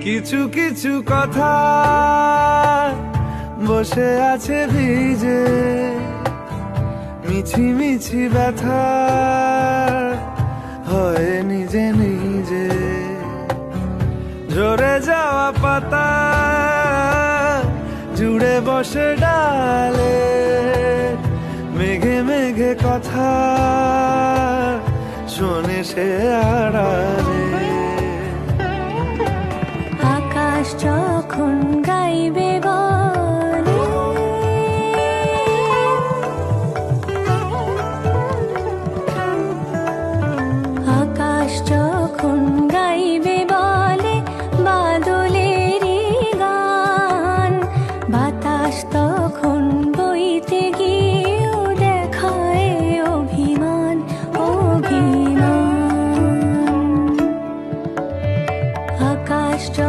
কিছু কিছু কথা বসে আছে ভিজে, মিছি মিছি ব্যথা হয় নিজে নিজে। ঝরে যাওয়া পাতা জুড়ে বসে ডালে, মেঘে মেঘে কথা শোনে সে আড়ালে। আকাশ